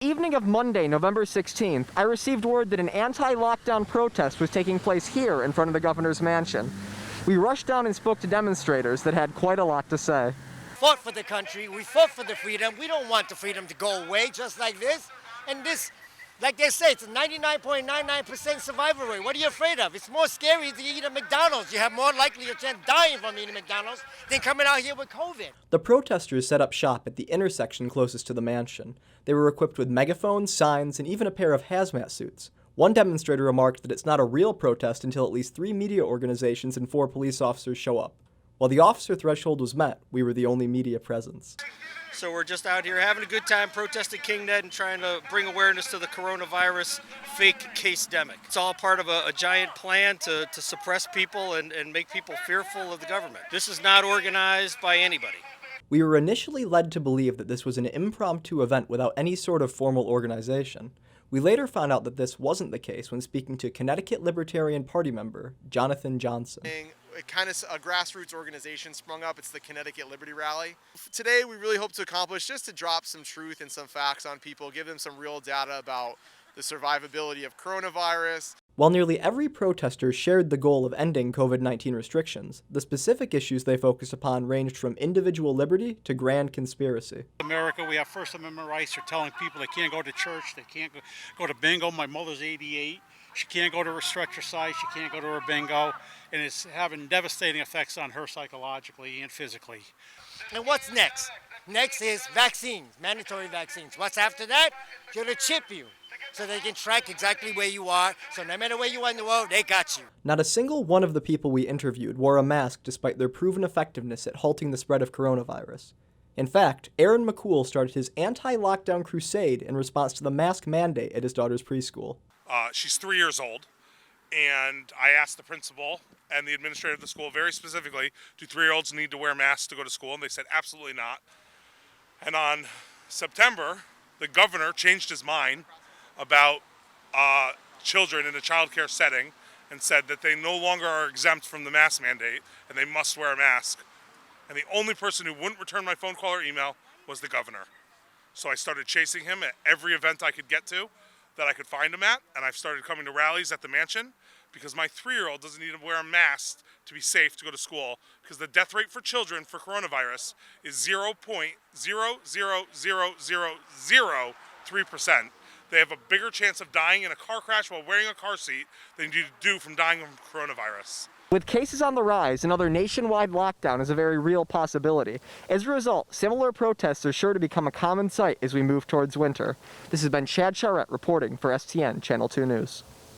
Evening of Monday, November 16th, I received word that an anti-lockdown protest was taking place here in front of the governor's mansion. We rushed down and spoke to demonstrators that had quite a lot to say. Fought for the country, we fought for the freedom. We don't want the freedom to go away just like this. And this, like they say, it's a 99.99% survival rate. What are you afraid of? It's more scary to eat at McDonald's. You have more likely a chance of dying from eating McDonald's than coming out here with COVID. The protesters set up shop at the intersection closest to the mansion. They were equipped with megaphones, signs, and even a pair of hazmat suits. One demonstrator remarked that it's not a real protest until at least 3 media organizations and 4 police officers show up. While the officer threshold was met, we were the only media presence. So we're just out here having a good time protesting King Ned and trying to bring awareness to the coronavirus fake case-demic. It's all part of a giant plan to suppress people and make people fearful of the government. This is not organized by anybody. We were initially led to believe that this was an impromptu event without any sort of formal organization. We later found out that this wasn't the case when speaking to Connecticut Libertarian Party member Jonathan Johnson. Kind of a grassroots organization sprung up. It's the Connecticut Liberty Rally. Today we really hope to accomplish just to drop some truth and some facts on people, give them some real data about the survivability of coronavirus. While nearly every protester shared the goal of ending COVID-19 restrictions, the specific issues they focused upon ranged from individual liberty to grand conspiracy. In America, we have First Amendment rights. They're telling people they can't go to church, they can't go to bingo. My mother's 88. She can't go to her exercise, she can't go to her bingo, and it's having devastating effects on her psychologically and physically. And what's next? Next is vaccines, mandatory vaccines. What's after that? They're going to chip you so they can track exactly where you are. So no matter where you are in the world, they got you. Not a single one of the people we interviewed wore a mask despite their proven effectiveness at halting the spread of coronavirus. In fact, Aaron McCool started his anti-lockdown crusade in response to the mask mandate at his daughter's preschool. She's 3 years old, and I asked the principal and the administrator of the school very specifically, do 3-year-olds need to wear masks to go to school? And they said absolutely not. And on September, the governor changed his mind about children in a child care setting and said that they no longer are exempt from the mask mandate and they must wear a mask. And the only person who wouldn't return my phone call or email was the governor. So I started chasing him at every event I could get to that I could find him at, and I've started coming to rallies at the mansion because my 3-year-old doesn't need to wear a mask to be safe to go to school because the death rate for children for coronavirus is 0.00003%. They have a bigger chance of dying in a car crash while wearing a car seat than you do from dying from coronavirus. With cases on the rise, another nationwide lockdown is a very real possibility. As a result, similar protests are sure to become a common sight as we move towards winter. This has been Chad Charette reporting for STN Channel 2 News.